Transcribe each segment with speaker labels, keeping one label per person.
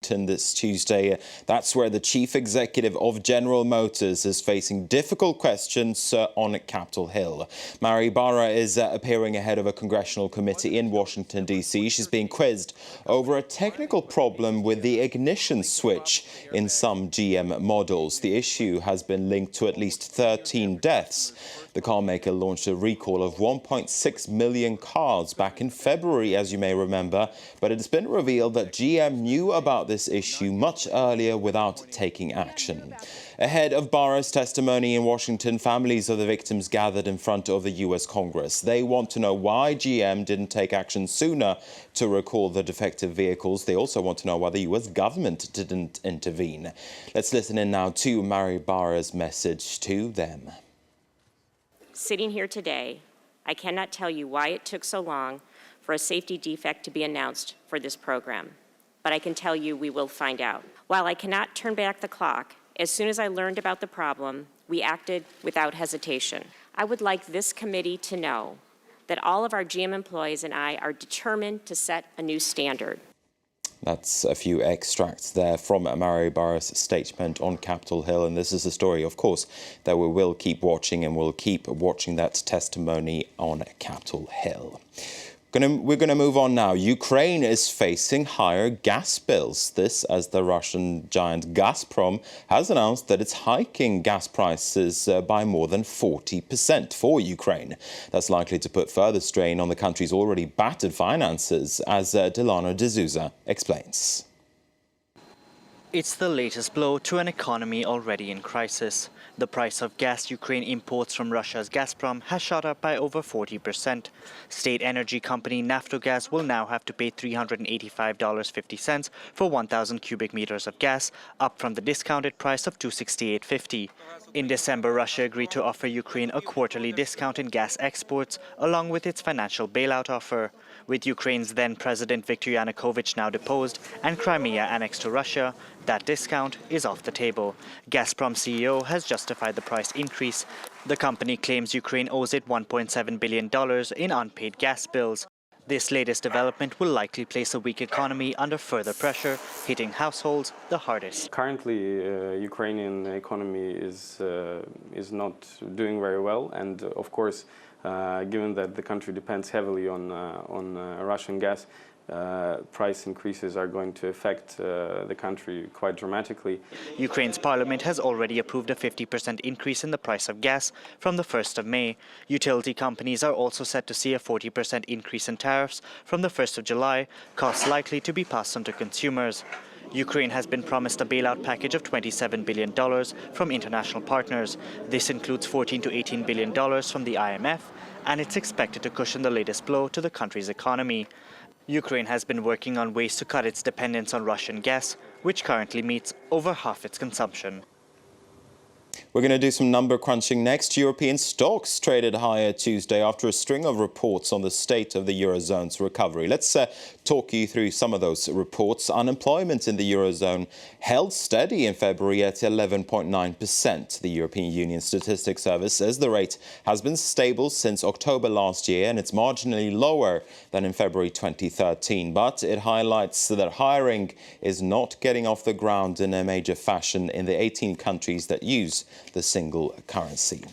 Speaker 1: Washington this Tuesday. That's where the chief executive of General Motors is facing difficult questions on Capitol Hill. Mary Barra is appearing ahead of a congressional committee in Washington, D.C. She's being quizzed over a technical problem with the ignition switch in some GM models. The issue has been linked to at least 13 deaths. The car maker launched a recall of 1.6 million cars back in February, as you may remember, but it's been revealed that GM knew about this issue much earlier without taking action. Ahead of Barra's testimony in Washington, families of the victims gathered in front of the U.S. Congress. They want to know why GM didn't take action sooner to recall the defective vehicles. They also want to know why the U.S. government didn't intervene. Let's listen in now to Mary Barra's message to them.
Speaker 2: Sitting here today, I cannot tell you why it took so long for a safety defect to be announced for this program, but I can tell you we will find out. While I cannot turn back the clock, as soon as I learned about the problem, we acted without hesitation. I would like this committee to know that all of our GM employees and I are determined to set a new standard.
Speaker 1: That's a few extracts there from Mary Barra's statement on Capitol Hill. And this is a story, of course, that we will keep watching, and we'll keep watching that testimony on Capitol Hill. We're going to move on now. Ukraine is facing higher gas bills. This as the Russian giant Gazprom has announced that it's hiking gas prices by more than 40% for Ukraine. That's likely to put further strain on the country's already battered finances, as Delano D'Souza explains.
Speaker 3: It's the latest blow to an economy already in crisis. The price of gas Ukraine imports from Russia's Gazprom has shot up by over 40%. State energy company Naftogaz will now have to pay $385.50 for 1,000 cubic meters of gas, up from the discounted price of $268.50. In December, Russia agreed to offer Ukraine a quarterly discount in gas exports, along with its financial bailout offer. With Ukraine's then-President Viktor Yanukovych now deposed and Crimea annexed to Russia, that discount is off the table. Gazprom CEO has justified the price increase. The company claims Ukraine owes it $1.7 billion in unpaid gas bills. This latest development will likely place a weak economy under further pressure, hitting households the hardest.
Speaker 4: Currently, Ukrainian economy is not doing very well, and of course, given that the country depends heavily on Russian gas, price increases are going to affect the country quite dramatically.
Speaker 3: Ukraine's parliament has already approved a 50% increase in the price of gas from the 1st of May. Utility companies are also set to see a 40% increase in tariffs from the 1st of July, costs likely to be passed on to consumers. Ukraine has been promised a bailout package of $27 billion from international partners. This includes $14 to $18 billion from the IMF, and it's expected to cushion the latest blow to the country's economy. Ukraine has been working on ways to cut its dependence on Russian gas, which currently meets over half its consumption.
Speaker 1: We're going to do some number crunching next. European stocks traded higher Tuesday after a string of reports on the state of the Eurozone's recovery. Let's talk you through some of those reports. Unemployment in the Eurozone held steady in February at 11.9%. The European Union Statistics Service says the rate has been stable since October last year, and it's marginally lower than in February 2013. But it highlights that hiring is not getting off the ground in a major fashion in the 18 countries that use the single currency.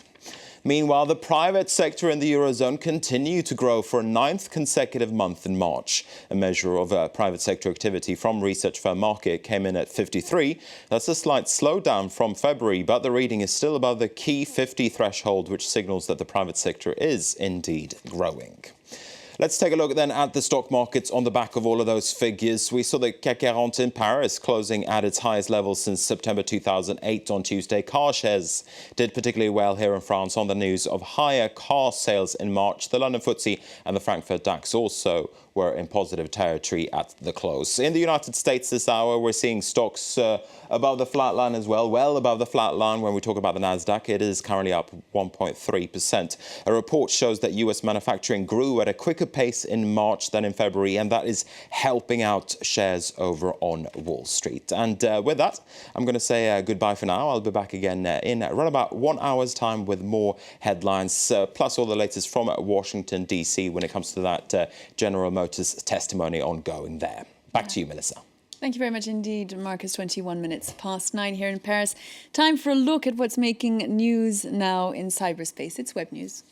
Speaker 1: Meanwhile, the private sector in the Eurozone continued to grow for a 9th consecutive month in March. A measure of private sector activity from research firm Market came in at 53. That's a slight slowdown from February, but the reading is still above the key 50 threshold, which signals that the private sector is indeed growing. Let's take a look then at the stock markets on the back of all of those figures. We saw the CAC 40 in Paris closing at its highest level since September 2008 on Tuesday. Car shares did particularly well here in France on the news of higher car sales in March. The London FTSE and the Frankfurt DAX also were in positive territory at the close. In the United States this hour, we're seeing stocks above the flat line as well above the flat line. When we talk about the Nasdaq, it is currently up 1.3%. A report shows that U.S. manufacturing grew at a quicker pace in March than in February, and that is helping out shares over on Wall Street. And with that, I'm going to say goodbye for now. I'll be back again in around about 1 hour's time with more headlines, plus all the latest from Washington, D.C. when it comes to that General Motors testimony ongoing there. Back to you, Melissa.
Speaker 5: Thank you very much indeed, Marcus. 21 minutes past 9 here in Paris. Time for a look at what's making news now in cyberspace. It's Web News.